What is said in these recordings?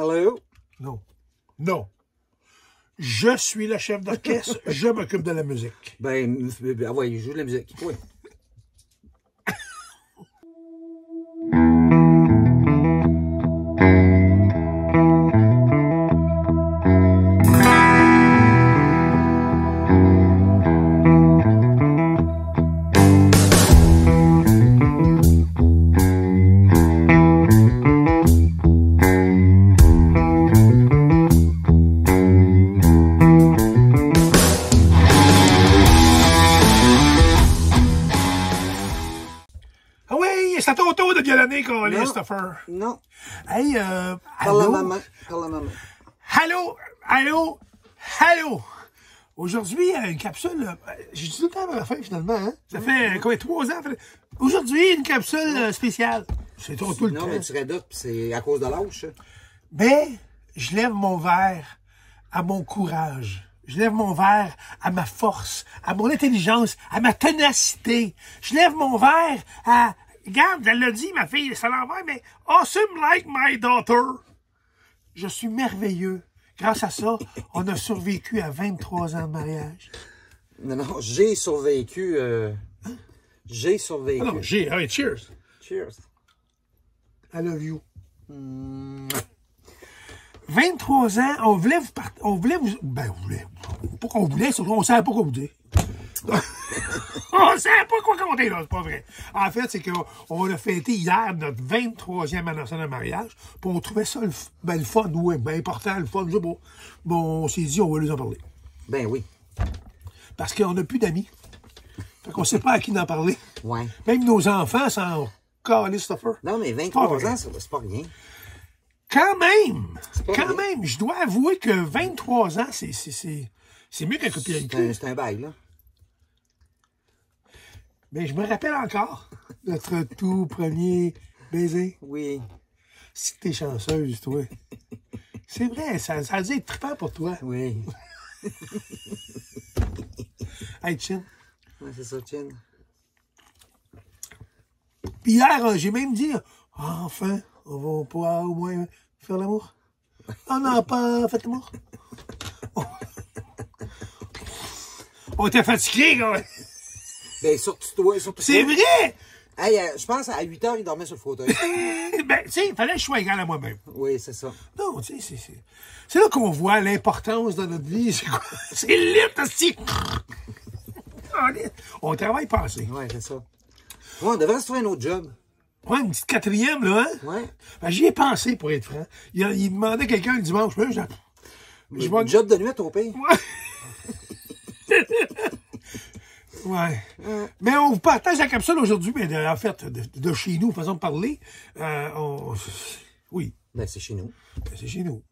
Hello? Non. Non. Je suis le chef d'orchestre, je m'occupe de la musique. Ben, ouais, il joue de la musique. Oui. C'est à ton tour de violonner, Christopher. Non. Hey, Par allô? la maman. Par la maman. Allô? Allô? Allô? Aujourd'hui, une capsule... J'ai dit tout le temps à la fin, finalement, hein? Ça fait, quoi, 3 ans? Aujourd'hui, une capsule spéciale. C'est ton tout le temps. Non, mais tu redoutes, c'est à cause de l'âge, ça. Mais, je lève mon verre à mon courage. Je lève mon verre à ma force, à mon intelligence, à ma ténacité. Je lève mon verre à... Regarde, elle l'a dit, ma fille, c'est à l'envers, mais awesome like my daughter. Je suis merveilleux. Grâce à ça, on a survécu à 23 ans de mariage. Non, non, j'ai survécu. J'ai survécu. Ah non, j'ai. Allez, cheers. Cheers. I love you. 23 ans, on voulait vous ben, on voulait. Pas qu'on voulait, surtout on savait pas quoi vous dire. On savait pas quoi compter, là, c'est pas vrai. En fait, c'est qu'on a fêté hier notre 23e anniversaire de mariage, puis on trouvait ça le fun, ouais, ben important, le fun, je sais pas. Bon, on s'est dit, on va les en parler. Ben oui. Parce qu'on n'a plus d'amis. Fait qu'on sait pas à qui en parler. Ouais. Même nos enfants s'en calent, Christopher. Non, mais 23 ans, c'est pas rien. Quand même! Quand rien. Même! Je dois avouer que 23 ans, c'est mieux qu'un copier. C'est un bail, là. Mais je me rappelle encore notre tout premier baiser. Oui. Si t'es chanceuse, toi. C'est vrai, ça a dû être trippant pour toi. Oui. Hey, Chin. Ouais, c'est ça, Chin. Puis hier, j'ai même dit, enfin, on va pouvoir au moins faire l'amour. On n'a pas fait l'amour. On était fatigués, gars. Ben, surtout toi, surtout C'est toi. vrai! Hey, je pense à 8 heures, il dormait sur le fauteuil. Ben, tu sais, il fallait que je sois égal à moi-même. Oui, c'est ça. Non, tu sais, c'est là qu'on voit l'importance de notre vie. C'est quoi? C'est lit, aussi. On travaille pas assez. Oui, c'est ça. Ouais, on devrait se trouver un autre job. Ouais, une petite 4e, là, hein? Ouais. Ben, j'y ai pensé, pour être franc. Il demandait quelqu'un le dimanche. Un job de nuit, au pire. Ouais. Mais on vous partage la capsule aujourd'hui, mais en fait, de chez nous, façon de parler. Oui. Ben, c'est chez nous. Ben, c'est chez nous.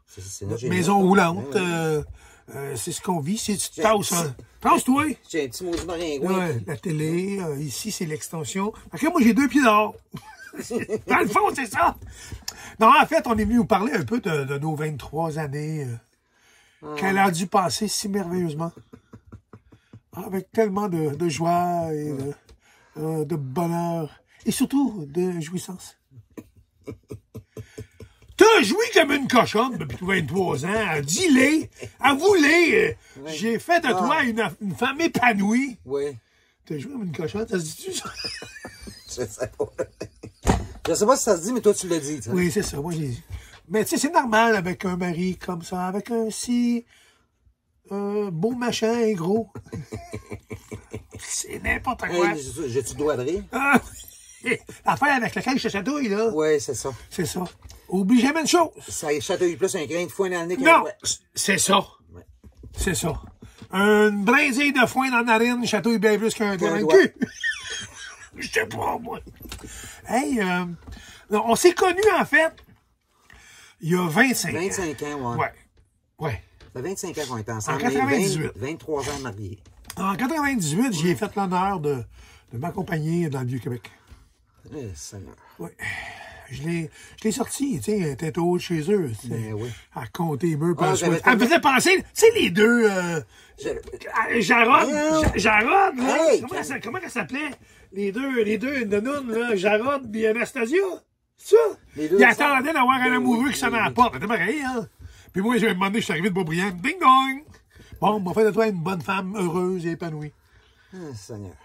C'est notre maison roulante. Ben, oui. C'est ce qu'on vit. C'est tu tasses, hein. Tasse-toi. J'ai un petit maudit maringouin. Ouais, la télé. Ici, c'est l'extension. Fait que moi, j'ai 2 pieds dehors. Dans le fond, c'est ça. Non, en fait, on est venu vous parler un peu de nos 23 années. Qu'elle a dû passer si merveilleusement. Avec tellement de joie et de bonheur. Et surtout de jouissance. T'as joui comme une cochonne depuis 23 ans. Dis-les. Avoue-les. Oui. J'ai fait de toi une femme épanouie. Oui. T'as joué comme une cochonne, ça se dit-tu, ça? Je sais pas. Je sais pas si ça se dit, mais toi, tu l'as dit. Oui, c'est ça. Moi, j'ai dit. Mais tu sais, c'est normal avec un mari comme ça, avec un si beau machin et gros. C'est n'importe quoi. Hey, j'ai-tu le droit de rire? L'affaire avec laquelle je chatouille, là. Oui, c'est ça. C'est ça. Oublie jamais une chose. Ça chatouille plus un grain de foin dans le nez qu'un Non, doigt. c'est ça. Ouais. C'est ça. Une brindille de foin dans la narine chatouille bien plus qu'un grain de doigt. cul. Je sais pas, moi. Hey, on s'est connus, en fait, il y a 25 ans. 25 ans, ouais. Ouais. Ouais. Ça fait 25 ans qu'on est ensemble. En 98. 23 ans mariés. En 98, j'ai fait l'honneur de m'accompagner dans le Vieux-Québec. Eh, Seigneur. Oui. Je l'ai sorti, tu sais, tête haute chez eux. Mais oui. À compter murs. Elle me faisait penser, tu sais, les deux... Jarod, là. Hey, Comment elle s'appelait? Les deux de Noun, là, Jarod et Anastasia. C'est ça? Les deux Il ensemble. attendait d'avoir un Ben amoureux oui, qui sonne oui, à la oui. porte. C'était pareil, hein? Puis moi, j'ai demandé, je suis arrivé de Beaubriand. Ding dong! Bon, on fait de toi une bonne femme heureuse et épanouie. Ah, Seigneur.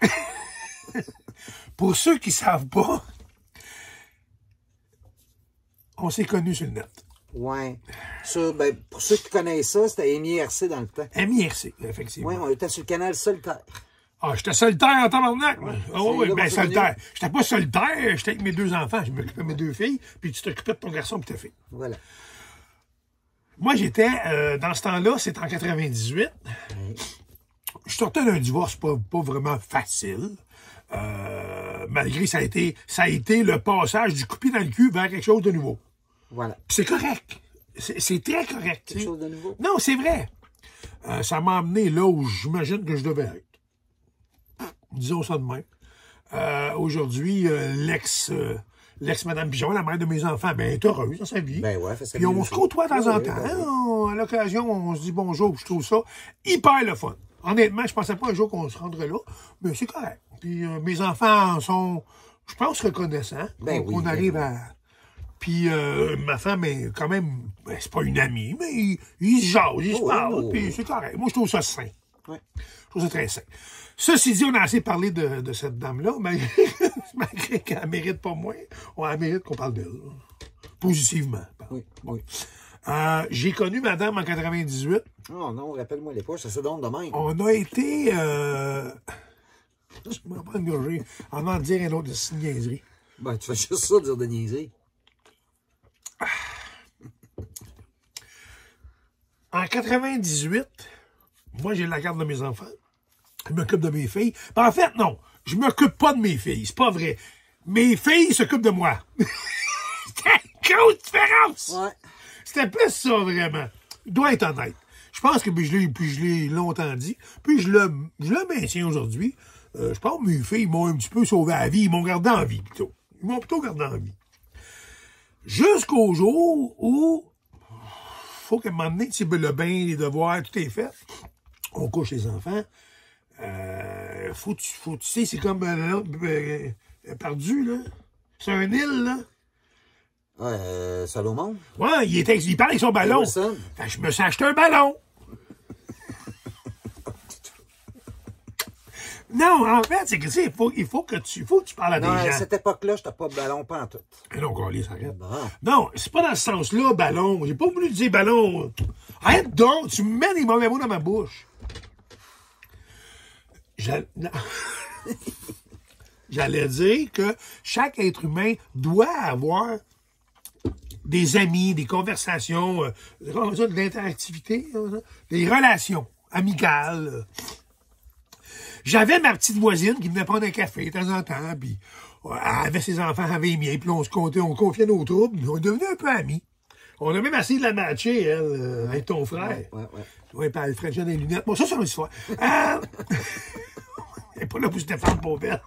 Pour ceux qui savent pas, on s'est connus sur le net. Ouais. Ça, ben, pour ceux qui connaissent ça, c'était MIRC dans le temps. MIRC, effectivement. Ouais, on était sur le canal Solitaire. Ah, j'étais solitaire en tabarnak. Ouais. Ah oui, là ben qu'on s'est solitaire. J'étais pas solitaire, j'étais avec mes deux enfants. Je m'occupais de mes deux filles, puis tu t'occupais de ton garçon et ta fille. Voilà. Moi, j'étais, dans ce temps-là, c'est en 98. Ouais. Je sortais d'un divorce pas vraiment facile. Malgré ça a été le passage du coupé dans le cul vers quelque chose de nouveau. Voilà. Puis c'est correct. C'est très correct. Quelque chose de nouveau. Non, c'est vrai. Ça m'a amené là où j'imagine que je devais être. Disons ça de même. Aujourd'hui, l'ex-madame Pigeon, la mère de mes enfants, ben, est heureuse dans sa vie. Ben ouais, fait ça. Puis on se côtoie de temps en temps. Hein? À l'occasion, on se dit bonjour. Je trouve ça hyper le fun. Honnêtement, je pensais pas un jour qu'on se rendrait là, mais c'est correct. Puis mes enfants sont, je pense, reconnaissants. Ben oui, qu'on arrive à... Puis ma femme est quand même, ben, c'est pas une amie, mais ils se jasent, ils se parlent, puis c'est correct. Moi, je trouve ça sain. Ouais. Je trouve ça très sain. Ceci dit, on a assez parlé de cette dame-là, malgré qu'elle mérite pas moins, elle mérite qu'on parle d'elle. Positivement. Oui, oui. J'ai connu madame en 98. Oh non, rappelle-moi les poches, ça se donne de même. On a été... je me pas engagé. On va en dire un autre de niaiserie. Ben, tu fais juste ça, dire de niaiser. En 98, moi, j'ai la garde de mes enfants. Je m'occupe de mes filles. En fait, non. Je m'occupe pas de mes filles. C'est pas vrai. Mes filles s'occupent de moi. C'était une grosse différence. Ouais. C'était plus ça, vraiment. Je dois être honnête. Je pense que je l'ai longtemps dit. Puis je le maintiens aujourd'hui. Je pense que mes filles m'ont un petit peu sauvé la vie. Ils m'ont gardé en vie, plutôt. Ils m'ont plutôt gardé en vie. Jusqu'au jour où faut qu'à un moment donné, le bain, les devoirs, tout est fait. On couche les enfants. Tu sais, c'est comme perdu, là. C'est un île, là. Ouais, Salomon. Ouais, il parle avec son ballon. Wilson. Fait que je me suis acheté un ballon. Non, en fait, c'est que il faut que tu parles à Non, des à gens. cette époque-là, j'étais pas de ballon pantoute. Et non, Carlis, arrête. Bon. Non, c'est pas dans ce sens-là, ballon. J'ai pas voulu dire ballon. Arrête donc, tu me mets des mauvais mots dans ma bouche. J'allais dire que chaque être humain doit avoir des amis, des conversations, de l'interactivité, des relations amicales. J'avais ma petite voisine qui venait prendre un café de temps en temps, puis elle avait ses enfants, elle avait les miens, puis là, on confiait nos troubles, on est devenus un peu amis. On a même essayé de la matcher, elle, avec ton frère. Ouais. Oui, puis elle frenchait des lunettes. Bon, ça, c'est une histoire. Elle n'est pas là pour se défendre, pauvre belle.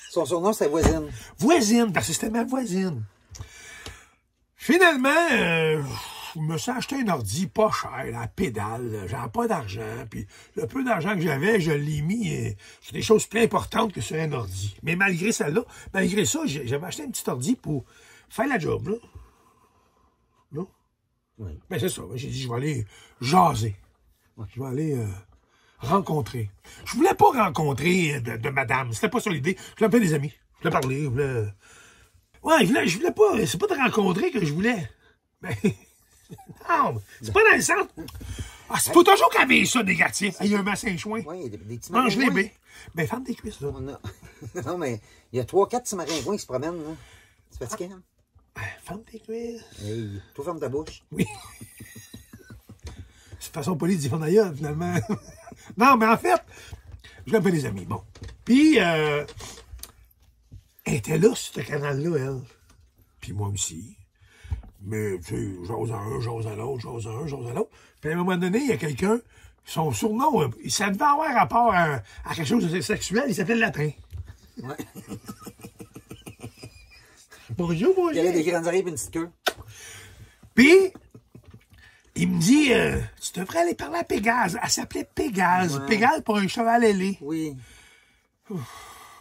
Son surnom, c'était voisine. Voisine, parce que c'était ma voisine. Finalement, je me suis acheté un ordi pas cher, la pédale. J'avais pas d'argent. Puis le peu d'argent que j'avais, je l'ai mis sur des choses plus importantes que sur un ordi. Mais malgré ça, j'avais acheté un petit ordi pour faire la job, là. Non? Oui. Ben c'est ça. J'ai dit, je vais aller jaser. Je vais aller rencontrer. Je voulais pas rencontrer de madame. C'était pas ça l'idée. Je voulais appeler des amis. Je voulais parler. Ouais, je voulais pas. C'est pas de rencontrer que je voulais. Ben, non, c'est pas dans le sens. Ah, c'est pas toujours qu'il y avait ça négatif. Il y a un massin chouin. Oui, il y a des petits Mange les maringouins. baies. Ben, ferme tes cuisses, là. Non, mais il y a 3-4 petits maringouins qui se promènent, là. C'est fatiguant, hein? Ben, ferme tes cuisses. Hey, toi, ferme ta bouche. Oui. C'est une façon polie de dire d'ailleurs, finalement. Non, mais en fait, je l'appelle des amis. Bon. Puis, elle était là, sur ce canal-là, elle. Puis moi aussi. Mais, tu sais, j'ose à un, j'ose à l'autre, j'ose à un, j'ose à l'autre. Puis à un moment donné, il y a quelqu'un, son surnom, ça devait avoir rapport à quelque chose de sexuel, il s'appelait Lapin. Ouais. Bonjour, bonjour. Il y avait des grandes oreilles et une petite queue. Puis, il me dit, tu devrais aller parler à Pégase. Elle s'appelait Pégase. Ouais. Pégase pour un cheval ailé. Oui.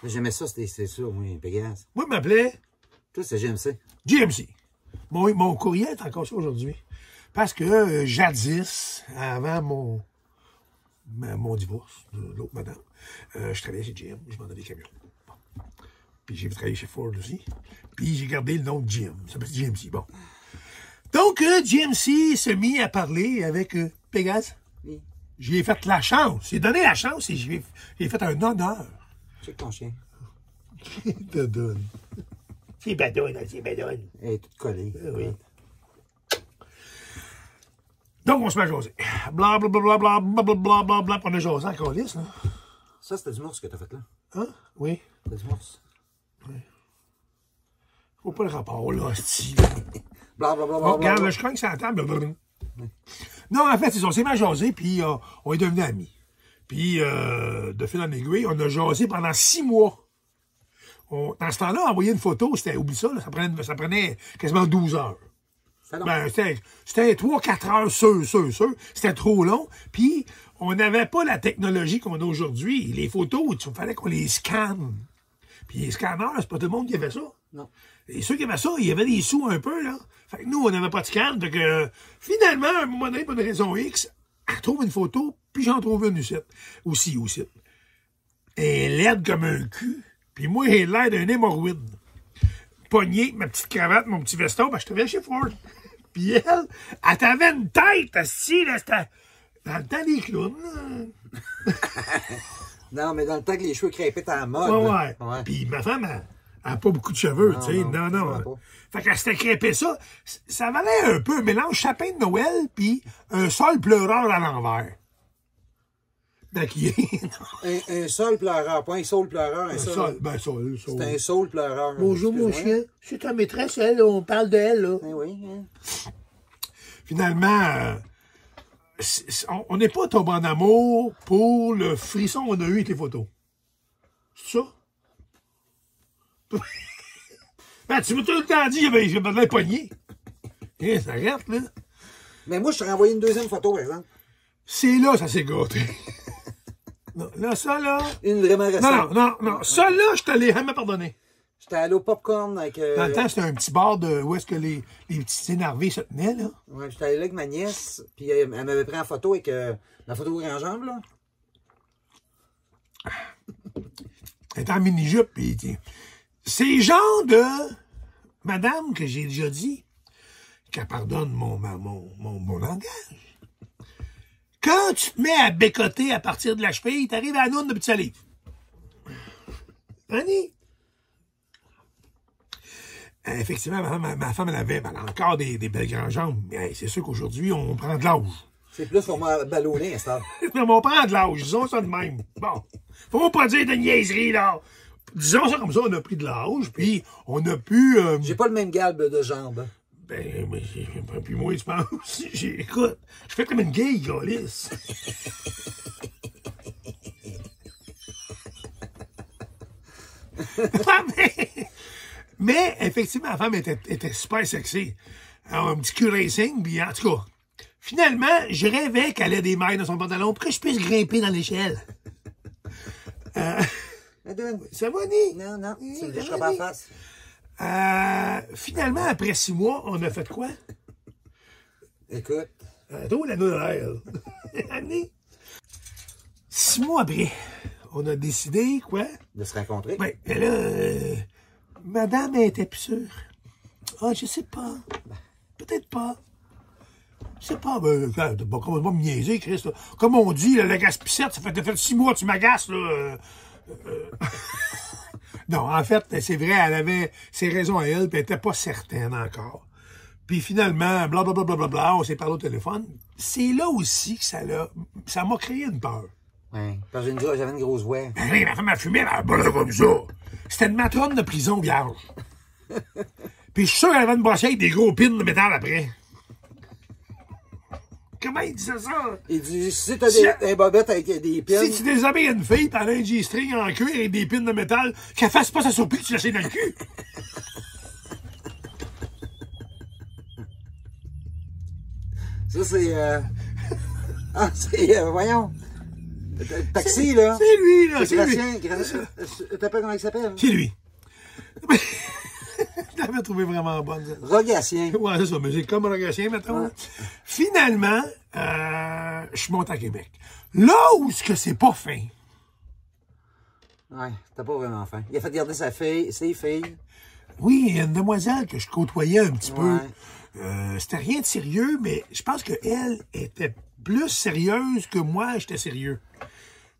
J'aimais ça, c'est sûr, oui, Pégase. Moi, il m'appelait Toi, c'est GMC. GMC. Mon courriel est encore ça aujourd'hui. Parce que jadis, avant mon divorce de l'autre madame, je travaillais chez GM, je vendais des camions. Bon. Puis j'ai travaillé chez Ford aussi. Puis j'ai gardé le nom de GM. Ça s'appelle GMC. Bon. Donc, GMC s'est mis à parler avec Pégase. Oui. J'ai fait la chance. J'ai donné la chance et j'ai fait un honneur. Check ton chien. te donne. C'est badonne, c'est badonne. Elle est toute collée. Oui. Donc, on se met à jaser. Blablabla, blablabla, on a jasé encore lisse, là. Ça, c'était du morse que t'as fait là. Hein? Oui. C'était du morse. Oui. Faut pas le rapport, là, hostie. Blablabla. Bon, regarde, je crains que ça attend. Non, en fait, on s'est mis à jaser, puis on est devenus amis. Puis, de fil en aiguille, on a jasé pendant 6 mois. Dans ce temps-là, envoyer une photo, oublie ça, là, ça prenait quasiment 12 heures. Ben, c'était 3-4 heures sûr. C'était trop long. Puis, on n'avait pas la technologie qu'on a aujourd'hui. Les photos, il fallait qu'on les scanne. Puis les scanners, c'est pas tout le monde qui avait ça. Non. Et ceux qui avaient ça, il y avait des sous un peu, là. Fait que nous, on n'avait pas de scan. Donc, finalement, à un moment donné, pour une raison X, elle trouve une photo, puis j'en trouve une aussi. Elle est laide comme un cul. Puis moi, j'ai l'air d'un hémorroïde. Pogné, ma petite cravate, mon petit veston, ben, je travaillais chez Ford. Puis elle t'avait une tête, assis, là, c'était dans le temps des clowns, là. Non, mais dans le temps que les cheveux crêpaient en mode. Ouais. Puis ma femme, elle n'a pas beaucoup de cheveux, tu sais. Non. Fait qu'elle s'était crêpée ça. Ça valait un peu un mélange sapin de Noël, puis un sol pleureur à l'envers. Maquillé. Un sol pleureur, pas un saule pleureur, un sol. Sol. C'est un saule pleureur. Bonjour, mon chien. C'est ta maîtresse, elle, on parle d'elle, là. Oui. Finalement, on n'est pas tombé en amour pour le frisson qu'on a eu avec les photos. C'est ça? Ben, tu m'as tout le temps dit, j'ai besoin de poignet. Ça arrête, là. Mais moi, je t'ai renvoyé une deuxième photo, par exemple. C'est là, ça s'est gâté. Non, là, ça, là... Une vraiment récente. Non. Ça, là, je te l'ai jamais pardonné. J'étais allé au popcorn avec... Dans le temps, c'était un petit bar où est-ce que les petits énervés se tenaient, là. Ouais, j'étais allé là avec ma nièce, puis elle m'avait pris en photo avec la photo au grand-jambe, là. Elle était en mini-jupe, puis... C'est le genre de madame que j'ai déjà dit, qu'elle pardonne mon langage. Quand tu te mets à bécoter à partir de la cheville, t'arrives à la noune de petit salive. Annie? Effectivement, ma femme, elle a encore des belles grandes jambes. Mais c'est sûr qu'aujourd'hui, on prend de l'âge. C'est plus pour me ballonner, ça. Mais on prend de l'âge, disons ça de même. Bon, faut pas dire de niaiserie, là. Disons ça comme ça, on a pris de l'âge, puis on a pu... J'ai pas le même galbe de jambes. Ben, mais puis moi, tu penses, écoute, je fais comme une gay, galice. mais, effectivement, la femme était super sexy. Alors, un petit cul racing, puis en tout cas, finalement, je rêvais qu'elle ait des mailles dans son pantalon pour que je puisse grimper dans l'échelle. Ça va, Ni? Non, tu me lècheras pas la face. Finalement, après 6 mois, on a fait quoi? Écoute. Toi, la Noël. 6 mois après, on a décidé, quoi? De se rencontrer? Ben, là, madame était plus sûre. Ah, je sais pas. Peut-être pas. Je sais pas, ben, comment pas me niaiser, Chris, là. Comme on dit, la gaspissette, ça fait 6 mois que tu m'agaces, là. Non, en fait, c'est vrai, elle avait ses raisons à elle, puis elle n'était pas certaine encore. Puis finalement, blablabla, on s'est parlé au téléphone. C'est là aussi que ça m'a créé une peur. Oui, parce que j'avais une grosse voix. Ben oui, ma femme a fumé, elle a comme ça. C'était une matrone de prison vierge. Puis je suis sûr qu'elle avait une brochette avec des gros pins de métal après. Comment il disait ça? Il dit, si t'as des bobettes avec des pins... Si tu déshabilles une fille, pis elle a un G-string en cuir et des pins de métal, qu'elle fasse pas sa soupie, tu l'essayes dans le cul. Ça, c'est... Ah, c'est... voyons. Taxi, là. C'est lui, là. C'est Gracien. T'as pas comment il s'appelle? C'est lui. l'avais trouvé vraiment bonne. Ça. Rogatien. Ouais, c'est ça, mais c'est comme Rogatien, mettons. Ouais. Finalement, je monte à Québec. Là où ce que c'est pas fin. Ouais, t'as pas vraiment faim. Il a fait garder ses filles. Oui, il y a une demoiselle que je côtoyais un petit peu. Ouais. C'était rien de sérieux, mais je pense qu'elle était plus sérieuse que moi, j'étais sérieux.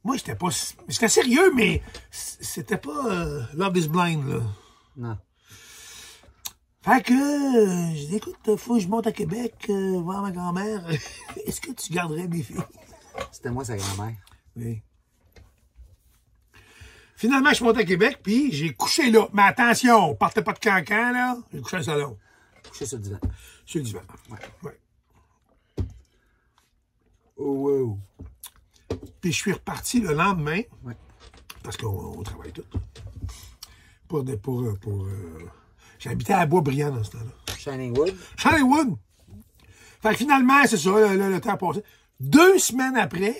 Moi, j'étais pas... J'étais sérieux, mais c'était pas Love is Blind, là. Non. Fait que, je dis, écoute, faut que je monte à Québec, voir ma grand-mère. Est-ce que tu garderais mes filles? C'était moi, sa grand-mère. Oui. Finalement, je suis monté à Québec, puis j'ai couché là. Mais attention, partez pas de cancan, là. J'ai couché au salon. Couché sur le divan. Sur le divan. Ouais. Oh, wow. Puis je suis reparti le lendemain, Ouais. parce qu'on travaille tout. J'habitais à Bois-Brillant dans ce temps-là. Shining Wood. Shining Wood. Fait que finalement, c'est ça, le temps a passé. 2 semaines après,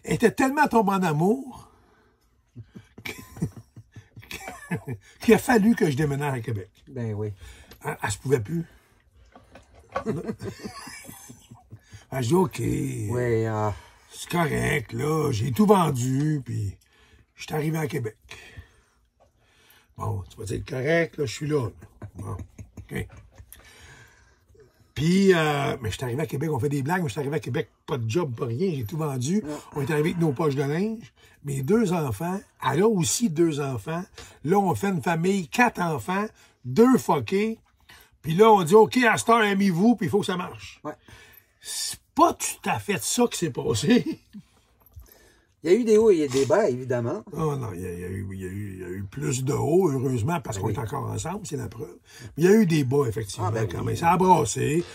elle était tellement tombée en amour qu'il a fallu que je déménage à Québec. Ben oui. Elle se pouvait plus. Je dis, OK, Oui, c'est correct, là, j'ai tout vendu, puis je suis arrivé à Québec. Bon, tu vas dire, correct, là, je suis là. Bon, OK. Puis, mais je suis arrivé à Québec, on fait des blagues, mais je suis arrivé à Québec, pas de job, pas rien, j'ai tout vendu. Ouais. On est arrivé avec nos poches de linge. Mes 2 enfants, elle a aussi 2 enfants. Là, on fait une famille, 4 enfants, 2 fuckés. Puis là, on dit, OK, à cette heure, aimez-vous, puis il faut que ça marche. ouais. C'est pas tout à fait ça qui s'est passé. Il y a eu des hauts et des bas, évidemment. Oh non, il y a eu plus de hauts, heureusement, parce qu'on oui. est encore ensemble, c'est la preuve. Mais il y a eu des bas, effectivement, quand même. Ça a brassé.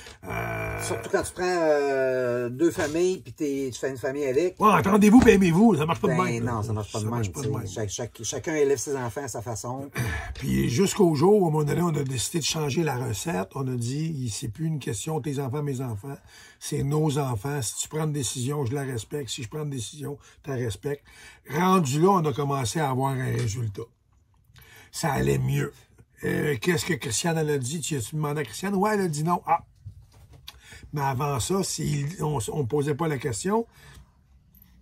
Surtout quand tu prends 2 familles puis tu fais une famille avec. Ouais, attendez-vous, puis aimez-vous. Ça marche pas de Ben même. non, ça marche pas de même. Chacun élève ses enfants à sa façon. Puis jusqu'au jour où, à un moment donné, on a décidé de changer la recette. On a dit, c'est plus une question tes enfants, mes enfants. C'est nos enfants. Si tu prends une décision, je la respecte. Si je prends une décision, tu la respectes. Rendu là, on a commencé à avoir un résultat. Ça allait mieux. Qu'est-ce que Christiane elle a dit? Tu as-tu demandé à Christiane? Ouais, elle a dit non. Ah! Mais avant ça, on ne posait pas la question.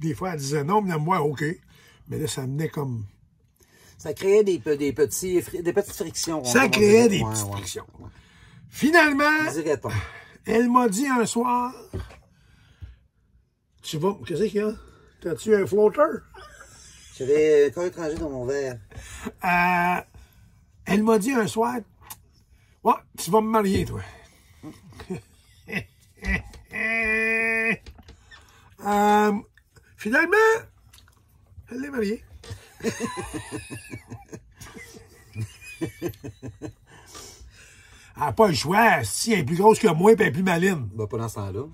Des fois, elle disait non, mais moi, OK. Mais là, ça venait comme... Ça créait des petites frictions. Ça créait des petites frictions. Ouais. Finalement, Dirait-on. elle m'a dit un soir, tu vas... Qu'est-ce qu'il y a? T'as-tu un floater? J'avais un corps étranger dans mon verre. Elle m'a dit un soir, ouais, tu vas me marier, toi. Finalement, elle l'est mariée. Elle n'a pas le choix. Si elle est plus grosse que moi et elle est plus maline. Ben, pas dans ce temps-là.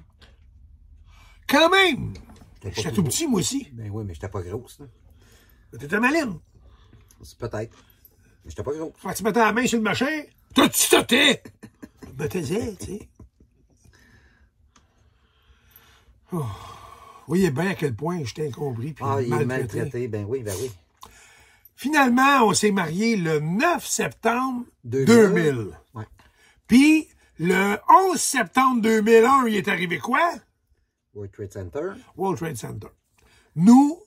Quand même! J'étais tout petit, moi aussi. Ben oui, mais j'étais pas grosse. Là. T'étais maline. C'est peut-être. Mais j'étais pas grosse. Quand tu mettais la main sur le machin, tu sautais! Je me taisais, tu sais. Oh. Vous voyez bien à quel point j'étais incompris puis Il est maltraité. maltraité. Ben oui, ben oui. Finalement, on s'est mariés le 9 septembre 2000. Ouais. Puis, le 11 septembre 2001, il est arrivé quoi? World Trade Center. World Trade Center. Nous,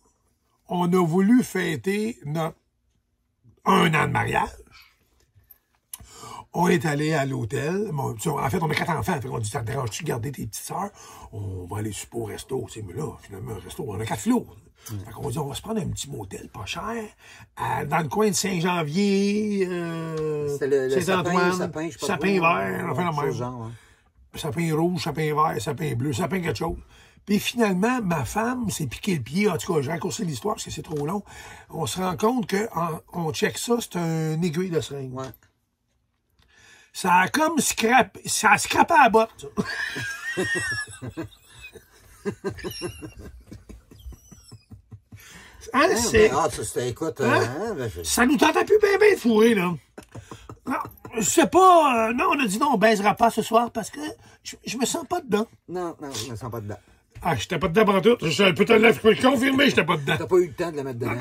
on a voulu fêter notre 1 an de mariage. On est allé à l'hôtel. En fait, on a 4 enfants. On dit, ça te dérange-tu de garder tes petites sœurs? On va aller super au resto. Mais là, finalement, un resto, on a 4 flots. Fait qu'on dit, on va se prendre un petit motel pas cher, dans le coin de Saint-Janvier, le Saint-Antoine, sapin, je sais pas sapin trop, vert, enfin la même. Genre, hein. Sapin rouge, sapin vert, sapin bleu, sapin quelque chose. Puis finalement, ma femme s'est piqué le pied. En tout cas, j'ai raccourci l'histoire parce que c'est trop long. On se rend compte qu'on check ça, c'est un aiguille de seringue. Ouais. Ça a comme ça a scrapé à la botte, ça. Hein, c'est... écoute, Ça nous tentait plus bien de fourrer, là. Non, je sais pas, non, on a dit non, on baisera pas ce soir parce que je me sens pas dedans. Non, je me sens pas dedans. Ah, j'étais pas dedans pendant tout. Je peux te le confirmer, j'étais pas dedans. T'as pas eu le temps de la mettre dedans.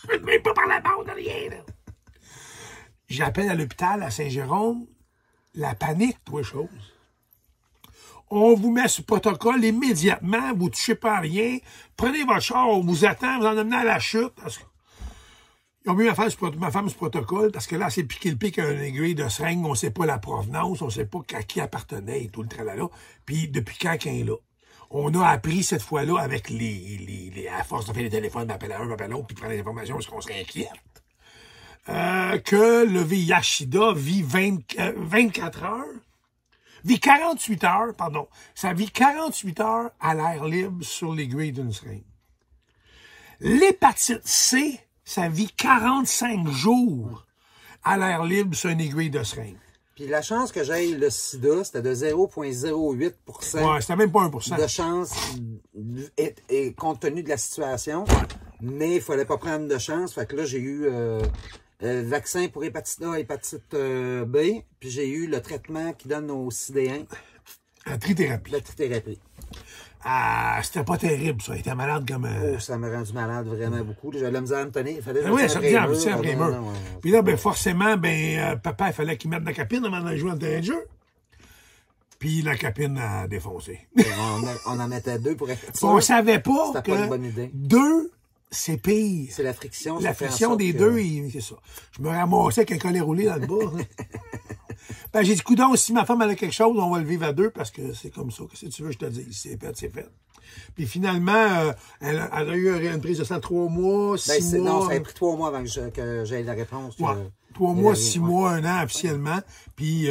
Même pas par la bande, rien, là. J'appelle à l'hôpital à Saint-Jérôme. La panique, trois choses. On vous met sur protocole immédiatement, vous ne touchez pas à rien. Prenez votre char, on vous attend, vous en amenez à la chute. Ils ont mis ma femme sur protocole parce que là, c'est piqué le pic à une aiguille de seringue, on ne sait pas la provenance, on ne sait pas à qui appartenait et tout le tralala. Puis depuis quand qu'elle est là. On a appris cette fois-là avec à force de faire les téléphones, m'appelle à un, m'appelle à l'autre, puis de prendre des informations parce qu'on serait inquiète. Que le VIH-Sida vit 24 heures. Vit 48 heures, pardon. Ça vit 48 heures à l'air libre sur l'aiguille d'une seringue. L'hépatite C, ça vit 45 jours à l'air libre sur une aiguille de seringue. Puis la chance que j'aille le sida, c'était de 0,08 ouais, c'était même pas 1%. de chance et compte tenu de la situation. Mais il fallait pas prendre de chance. Fait que là, j'ai eu vaccin pour hépatite A, hépatite B. Puis j'ai eu le traitement qui donne aux sidéens. La trithérapie. La trithérapie. Ah, c'était pas terrible, ça. Il était malade comme... Oh, ça m'a rendu malade vraiment beaucoup. J'avais la misère à me tenir. Il fallait oui, ça revient après mur. Ouais. Puis là, ben forcément, papa, il fallait qu'il mette la capine avant de jouer dans le terrain de jeu. Puis la capine a défoncé. On en mettait deux pour être sûr. On savait pas que pas une bonne idée. Deux, c'est pire. C'est la friction. La friction des deux, c'est ça. Je me ramassais avec un collet roulé dans le bas. J'ai dit, coudonc, si ma femme a quelque chose, on va le vivre à deux parce que c'est comme ça. Qu'est-ce que tu veux, je te dis. C'est fait, c'est fait. Puis finalement, elle a eu une prise de sang 3 mois, 6 mois. Non, ça a pris 3 mois avant que j'aie la réponse. Ouais. 3 mois, 6 mois, 1 an officiellement. Puis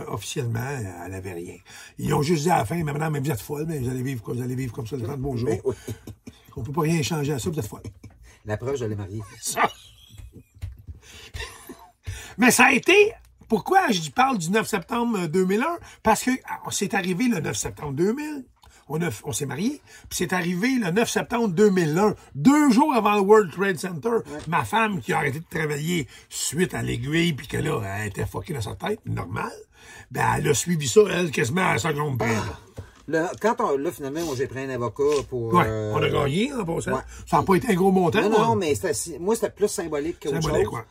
officiellement, elle n'avait rien. Ils ont juste dit à la fin, mais madame, vous êtes folle, mais vous allez vivre comme ça le temps de vos jours. Oui. On peut pas rien changer à ça, vous êtes folle. La preuve, je l'ai mariée. Ça. Mais ça a été... Pourquoi je parle du 9 septembre 2001? Parce que c'est arrivé le 9 septembre 2000. On s'est mariés. Puis c'est arrivé le 9 septembre 2001, 2 jours avant le World Trade Center. Ouais. Ma femme qui a arrêté de travailler suite à l'aiguille, puis que là, elle était fuckée dans sa tête, normal. Ben, elle a suivi ça, elle, quasiment à la seconde près. Là, finalement, moi, j'ai pris un avocat pour... Ouais, on a gagné, en passant. Ouais. Ça n'a pas été un gros montant. Non, mais moi, c'était plus symbolique qu'autre chose. Ouais.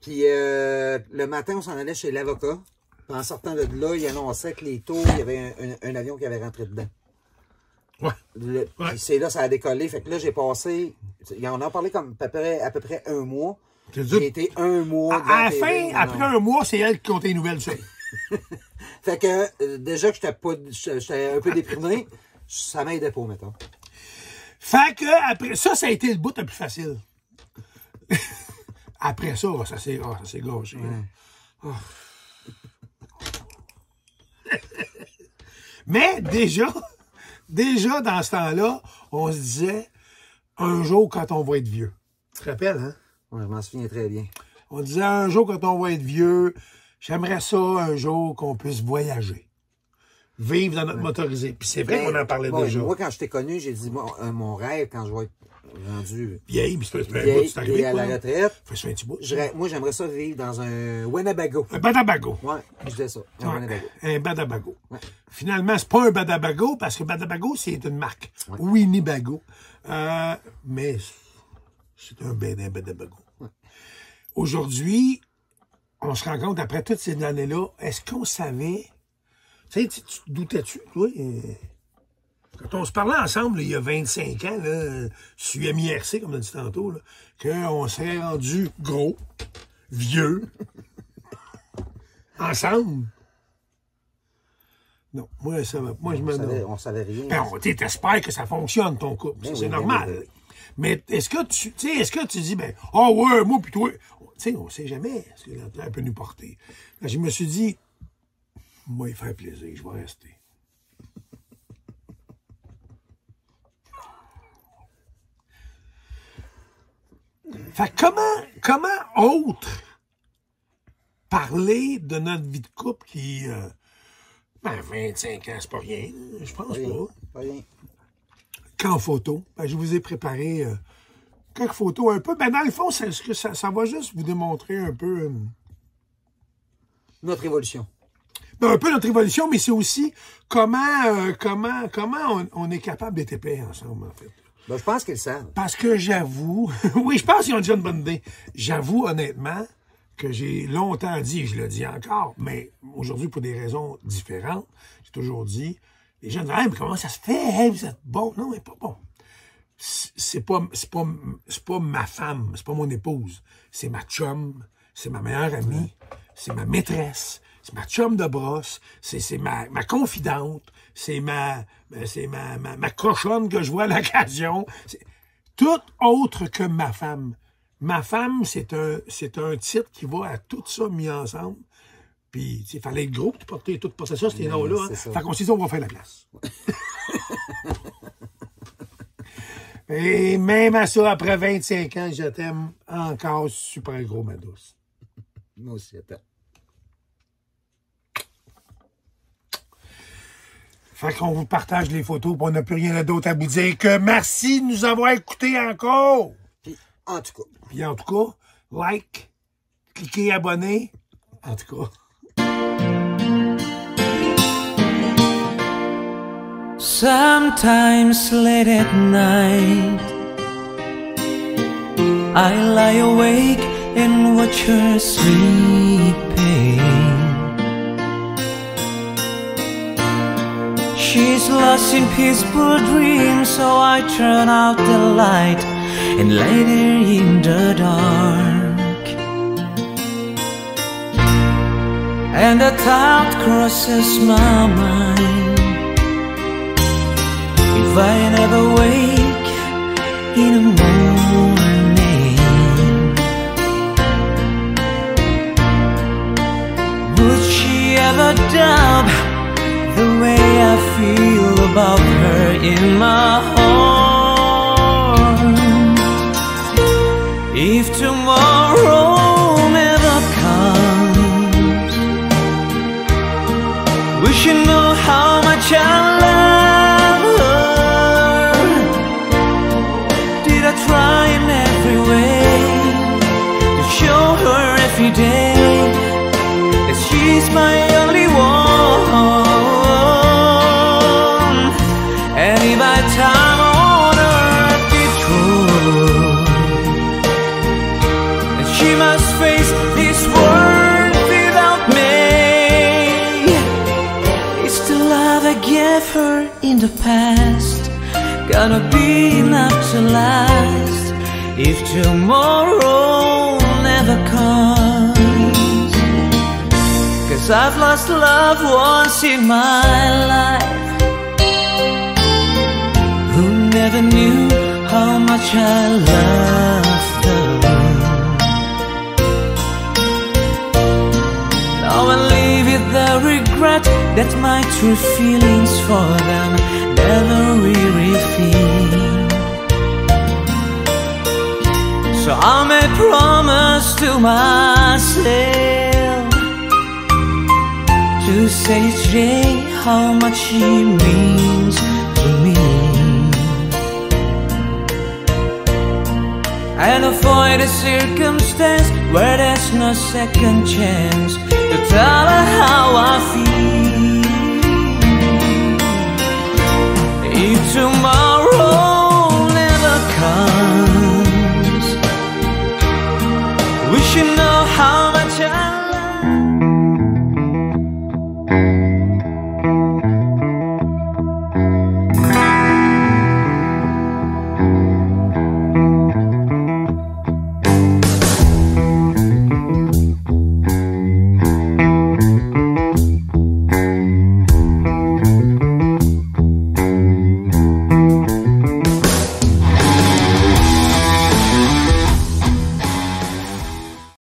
Puis le matin, on s'en allait chez l'avocat. Puis en sortant de là, il annonçait que les taux, il y avait un avion qui avait rentré dedans. Ouais. Puis c'est là, ça a décollé. Fait que là, j'ai passé... On en a parlé comme à peu près 1 mois. J'ai été 1 mois... À la fin, après 1 mois, c'est elle qui comptait les nouvelles, ça. Fait que déjà que j'étais un peu déprimé, ça m'aidait pas, mettons. Fait que après ça a été le bout le plus facile. Après ça, ça s'est gâché. Ouais. Oh. Mais déjà, dans ce temps-là, on se disait, un jour, quand on va être vieux. Tu te rappelles, hein? Oui, je m'en souviens très bien. On disait, un jour, quand on va être vieux, j'aimerais ça, un jour, qu'on puisse voyager. Vivre dans notre motorisé. Puis c'est vrai qu'on en parlait déjà. Moi, quand je t'ai connu, j'ai dit, mon rêve, quand je vais être rendu vieille, mais c'est arrivé à la retraite. Fais un petit bout. Moi, j'aimerais ça vivre dans un Winnebago. Un Badabago. Ouais, je disais ça. Un Badabago. Ouais. Finalement, c'est pas un Badabago, parce que Badabago, c'est une marque. Ouais. Winnebago. Mais c'est un Badabago. Ouais. Aujourd'hui, on se rend compte, après toutes ces années-là, est-ce qu'on savait... Tu sais, tu doutais-tu, toi? Quand on se parlait ensemble, là, il y a 25 ans, là, sur MIRC, comme on a dit tantôt, qu'on serait rendu gros, vieux, ensemble. Non, moi, ça va. Moi, on savait rien. Ben, t'espères que ça fonctionne, ton couple. Ben, c'est normal. Oui. Mais est-ce que tu dis, ben, oh ouais, moi pis toi. Tu sais, on sait jamais ce que la peut nous porter. Là, je me suis dit, moi, il fait plaisir, je vais rester. Fait comment autre parler de notre vie de couple qui, 25 ans, c'est pas rien, je pense pas. Rien. Qu'en photo, je vous ai préparé quelques photos un peu. Ben, dans le fond, ça va juste vous démontrer un peu... notre évolution. Ben, un peu notre évolution, mais c'est aussi comment on est capable d'être épais ensemble, en fait. Ben, je pense qu'ils le savent. Parce que j'avoue... oui, je pense qu'ils ont déjà une bonne idée. J'avoue, honnêtement, que j'ai longtemps dit, je le dis encore, mais aujourd'hui, pour des raisons différentes, j'ai toujours dit, les gens disent, hey, mais comment ça se fait? Hey, vous êtes bon. Non, mais pas bon. C'est pas ma femme, c'est pas mon épouse. C'est ma chum, c'est ma meilleure amie, c'est ma maîtresse, c'est ma chum de brosse, c'est ma confidente, c'est ma cochonne que je vois à l'occasion. Tout autre que ma femme. Ma femme, c'est un titre qui va à tout ça mis ensemble. Puis, il fallait être gros pour porter ça, ces noms-là. Hein. Fait qu'on s'est dit, on va faire la place. Et même à ça, après 25 ans, je t'aime encore super gros, ma douce. Moi aussi, attends. Fait qu'on vous partage les photos, puis on n'a plus rien d'autre à vous dire que merci de nous avoir écoutés encore. Puis, en tout cas. Puis en tout cas, like, cliquez abonner. En tout cas. Sometimes late at night I lie awake and watch her sleeping. She's lost in peaceful dreams, so I turn out the light and lay there in the dark. And the thought crosses my mind, if I never wake in the morning, would she ever doubt the way I feel about her in my heart? If tomorrow never comes, we should know how much I love her. Did I try in every way to show her every day that she's my only one? And if my time on earth be true, then she must face this world without me. Is the love I gave her in the past gonna be enough to last if tomorrow never comes? 'Cause I've lost love once in my life, who never knew how much I loved her. Now I live with the regret that my true feelings for them never really feel. So I made promise to myself to say each day how much she means to me, and avoid a circumstance where there's no second chance to tell her how I feel. If tomorrow never comes, we should know